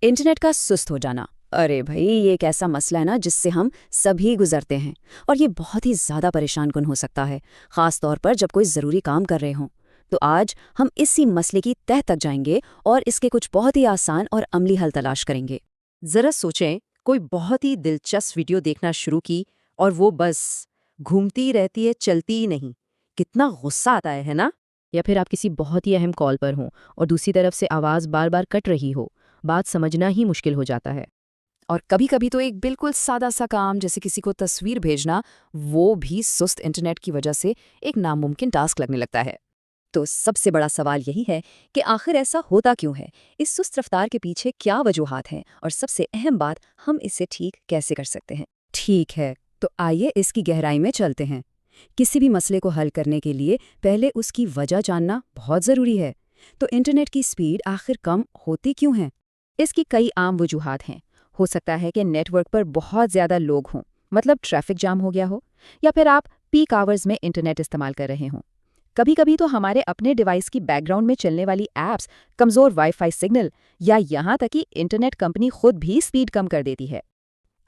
Internet का सुस्त हो जाना। अरे भाई, ये एक ऐसा मसला है ना जिससे हम सभी गुजरते हैं। और ये बहुत ही ज़्यादा परेशान कुन हो सकता है, ख़ास तौर पर जब कोई ज़रूरी काम कर रहे हों। तो आज हम इसी मसले की तह तक जाएंगे और इसके कुछ बहुत ही आसान और अमली हल तलाश करेंगे। जरा सोचें, कोई बहुत ही दिलचस्प वीडियो देखना शुरू की और वो बस घूमती रहती है, चलती ही नहीं। कितना गुस्सा आता है ना? या फिर आप किसी बहुत ही अहम कॉल पर हों और दूसरी तरफ से आवाज़ बार बार कट रही हो, बात समझना ही मुश्किल हो जाता है। और कभी कभी तो एक बिल्कुल सादा सा काम जैसे किसी को तस्वीर भेजना, वो भी सुस्त इंटरनेट की वजह से एक नामुमकिन टास्क लगने लगता है। तो सबसे बड़ा सवाल यही है कि आखिर ऐसा होता क्यों है? इस सुस्त रफ्तार के पीछे क्या वजूहात हैं? और सबसे अहम बात, हम इसे ठीक कैसे कर सकते हैं? ठीक है, तो आइए इसकी गहराई में चलते हैं। किसी भी मसले को हल करने के लिए पहले उसकी वजह जानना बहुत ज़रूरी है। तो इंटरनेट की स्पीड आखिर कम होती क्यों है? इसकी कई आम वजूहात हैं। हो सकता है कि नेटवर्क पर बहुत ज़्यादा लोग हों, मतलब ट्रैफिक जाम हो गया हो, या फिर आप पीक आवर्स में इंटरनेट इस्तेमाल कर रहे हों। कभी कभी तो हमारे अपने डिवाइस की बैकग्राउंड में चलने वाली ऐप्स, कमज़ोर वाईफाई सिग्नल, या यहाँ तक कि इंटरनेट कंपनी खुद भी स्पीड कम कर देती है।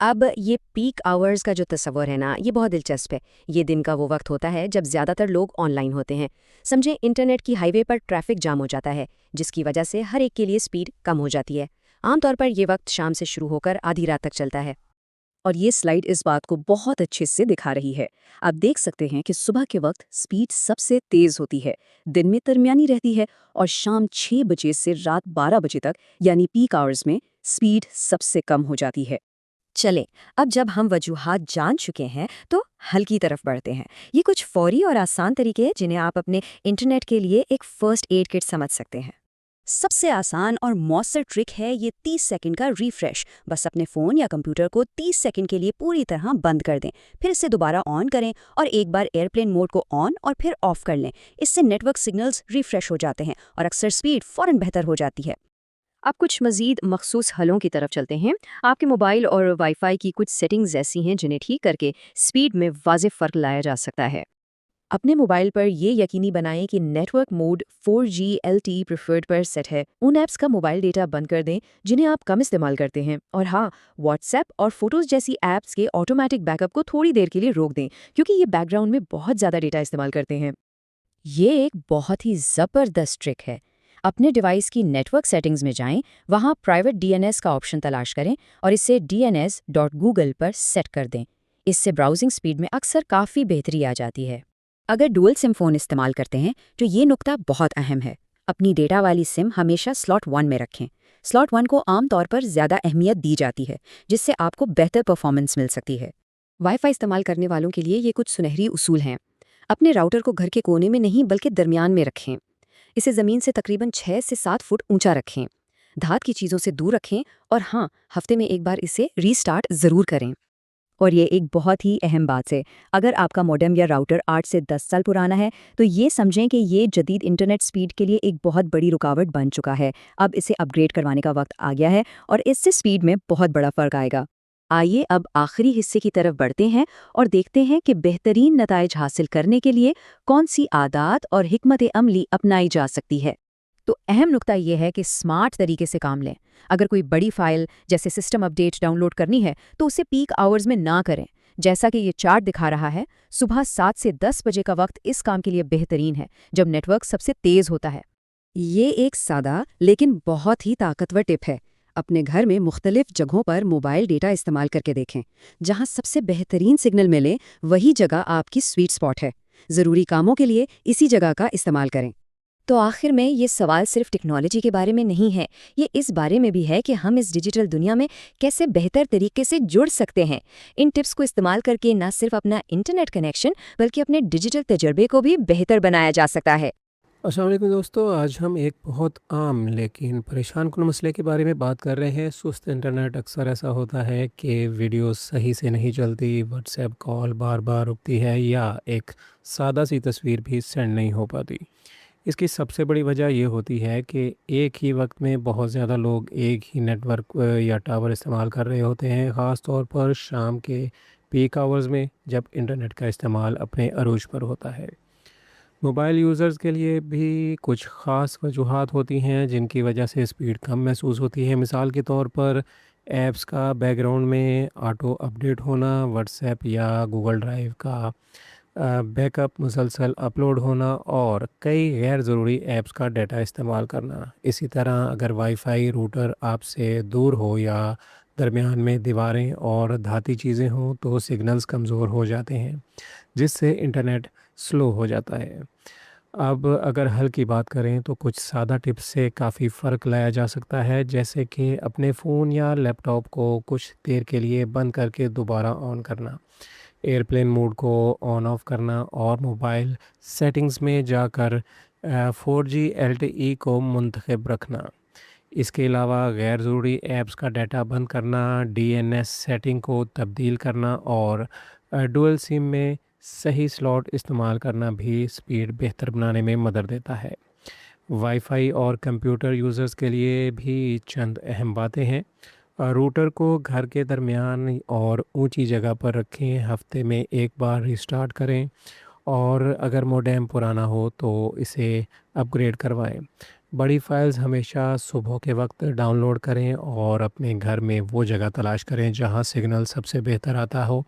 अब ये पीक आवर्स का जो तस्वर है ना, ये बहुत दिलचस्प है। ये दिन का वो वक्त होता है जब ज़्यादातर लोग ऑनलाइन होते हैं। समझें, इंटरनेट की हाईवे पर ट्रैफिक जाम हो जाता है, जिसकी वजह से हर एक के लिए स्पीड कम हो जाती है। आमतौर पर ये वक्त शाम से शुरू होकर आधी रात तक चलता है। और ये स्लाइड इस बात को बहुत अच्छे से दिखा रही है। आप देख सकते हैं कि सुबह के वक्त स्पीड सबसे तेज होती है, दिन में दरमियानी रहती है, और शाम 6 बजे से रात 12 बजे तक यानी पीक आवर्स में स्पीड सबसे कम हो जाती है। चलें, अब जब हम वजूहात जान चुके हैं तो हल की तरफ बढ़ते हैं। ये कुछ फौरी और आसान तरीके हैं जिन्हें आप अपने इंटरनेट के लिए एक फर्स्ट एड किट समझ सकते हैं। सबसे आसान और मौसर ट्रिक है ये 30 सेकंड का रिफ्रेश। बस अपने फ़ोन या कंप्यूटर को 30 सेकंड के लिए पूरी तरह बंद कर दें, फिर इसे दोबारा ऑन करें और एक बार एयरप्लेन मोड को ऑन और फिर ऑफ कर लें। इससे नेटवर्क सिग्नल्स रिफ्रेश हो जाते हैं और अक्सर स्पीड फ़ौरन बेहतर हो जाती है। अब कुछ मज़ीद मखसूस हलों की तरफ चलते हैं। आपके मोबाइल और वाईफाई की कुछ सेटिंग्स ऐसी हैं जिन्हें ठीक करके स्पीड में वाज़ेह फ़र्क लाया जा सकता है। अपने मोबाइल पर ये यकीनी बनाएं कि network mode 4G LTE preferred पर सेट है। उन ऐप्स का मोबाइल डेटा बंद कर दें जिन्हें आप कम इस्तेमाल करते हैं। और हाँ, व्हाट्सएप और फोटोज़ जैसी ऐप्स के ऑटोमेटिक बैकअप को थोड़ी देर के लिए रोक दें, क्योंकि ये बैकग्राउंड में बहुत ज़्यादा डेटा इस्तेमाल करते हैं। ये एक बहुत ही ज़बरदस्त ट्रिक है। अपने डिवाइस की नेटवर्क सेटिंग्स में जाएं, वहाँ प्राइवेट DNS का ऑप्शन तलाश करें और इसे dns.google पर सेट कर दें। इससे ब्राउजिंग स्पीड में अक्सर काफ़ी बेहतरी आ जाती है। अगर डुअल सिम फ़ोन इस्तेमाल करते हैं तो ये नुक्ता बहुत अहम है। अपनी डेटा वाली सिम हमेशा स्लॉट 1 में रखें। स्लॉट 1 को आमतौर पर ज़्यादा अहमियत दी जाती है, जिससे आपको बेहतर परफॉर्मेंस मिल सकती है। वाईफाई इस्तेमाल करने वालों के लिए ये कुछ सुनहरी उसूल हैं। अपने राउटर को घर के कोने में नहीं बल्कि दरमियान में रखें। इसे ज़मीन से तकरीबन 6 से 7 फुट ऊंचा रखें। धात की चीज़ों से दूर रखें और हाँ, हफ्ते में एक बार इसे रीस्टार्ट ज़रूर करें। और ये एक बहुत ही अहम बात है, अगर आपका मॉडेम या राउटर 8 से 10 साल पुराना है तो ये समझें कि ये जदीद इंटरनेट स्पीड के लिए एक बहुत बड़ी रुकावट बन चुका है। अब इसे अपग्रेड करवाने का वक्त आ गया है और इससे स्पीड में बहुत बड़ा फ़र्क आएगा। आइए अब आखिरी हिस्से की तरफ बढ़ते हैं और देखते हैं कि बेहतरीन नताइज हासिल करने के लिए कौन सी आदात और हिकमत अमली अपनाई जा सकती है। तो अहम नुकता यह है कि स्मार्ट तरीके से काम लें। अगर कोई बड़ी फाइल जैसे सिस्टम अपडेट डाउनलोड करनी है तो उसे पीक आवर्स में ना करें। जैसा कि ये चार्ट दिखा रहा है, सुबह 7 से 10 बजे का वक्त इस काम के लिए बेहतरीन है, जब नेटवर्क सबसे तेज होता है। ये एक सादा लेकिन बहुत ही ताकतवर टिप है। अपने घर में मुख्तलिफ जगहों पर मोबाइल डेटा इस्तेमाल करके देखें। जहां सबसे बेहतरीन सिग्नल मिले वही जगह आपकी स्वीट स्पॉट है। ज़रूरी कामों के लिए इसी जगह का इस्तेमाल करें। तो आखिर में ये सवाल सिर्फ टेक्नोलॉजी के बारे में नहीं है, ये इस बारे में भी है कि हम इस डिजिटल दुनिया में कैसे बेहतर तरीके से जुड़ सकते हैं। इन टिप्स को इस्तेमाल करके न सिर्फ अपना इंटरनेट कनेक्शन बल्कि अपने डिजिटल तजर्बे को भी बेहतर बनाया जा सकता है। अस्सलाम वालेकुम दोस्तों, आज हम एक बहुत आम लेकिन परेशान कुन मसले के बारे में बात कर रहे हैं। सुस्त इंटरनेट अक्सर ऐसा होता है कि वीडियो सही से नहीं चलती, व्हाट्सएप कॉल बार बार रुकती है या एक सादा सी तस्वीर भी सेंड नहीं हो पाती। इसकी सबसे बड़ी वजह ये होती है कि एक ही वक्त में बहुत ज़्यादा लोग एक ही नेटवर्क या टावर इस्तेमाल कर रहे होते हैं, ख़ास तौर पर शाम के पीक आवर्स में जब इंटरनेट का इस्तेमाल अपने अरूज पर होता है। मोबाइल यूज़र्स के लिए भी कुछ ख़ास वजूहात होती हैं जिनकी वजह से स्पीड कम महसूस होती है। मिसाल के तौर पर ऐप्स का बैकग्राउंड में ऑटो अपडेट होना, व्हाट्सएप या गूगल ड्राइव का बैकअप मुसलसल अपलोड होना और कई गैर ज़रूरी ऐप्स का डाटा इस्तेमाल करना। इसी तरह अगर वाईफाई रूटर आपसे दूर हो या दरमियान में दीवारें और धाती चीज़ें हों तो सिग्नल्स कमज़ोर हो जाते हैं, जिससे इंटरनेट स्लो हो जाता है। अब अगर हल की बात करें तो कुछ सादा टिप्स से काफ़ी फ़र्क लाया जा सकता है, जैसे कि अपने फ़ोन या लैपटॉप को कुछ देर के लिए बंद करके दोबारा ऑन करना, एयरप्लेन मोड को ऑन ऑफ करना और मोबाइल सेटिंग्स में जाकर 4G LTE को मुंतखब रखना। इसके अलावा गैर ज़रूरी ऐप्स का डाटा बंद करना, डीएनएस सेटिंग को तब्दील करना और डुअल सिम में सही स्लॉट इस्तेमाल करना भी स्पीड बेहतर बनाने में मदद देता है। वाईफाई और कंप्यूटर यूज़र्स के लिए भी चंद अहम बातें हैं। रूटर को घर के दरमियान और ऊंची जगह पर रखें, हफ्ते में एक बार रिस्टार्ट करें और अगर मोडेम पुराना हो तो इसे अपग्रेड करवाएं। बड़ी फाइल्स हमेशा सुबह के वक्त डाउनलोड करें और अपने घर में वो जगह तलाश करें जहां सिग्नल सबसे बेहतर आता हो।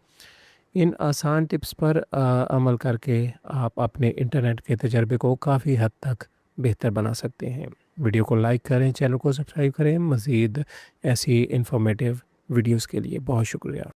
इन आसान टिप्स पर अमल करके आप अपने इंटरनेट के तजर्बे को काफ़ी हद तक बेहतर बना सकते हैं। वीडियो को लाइक करें, चैनल को सब्सक्राइब करें। मज़ीद ऐसी इंफॉर्मेटिव वीडियोस के लिए बहुत शुक्रिया।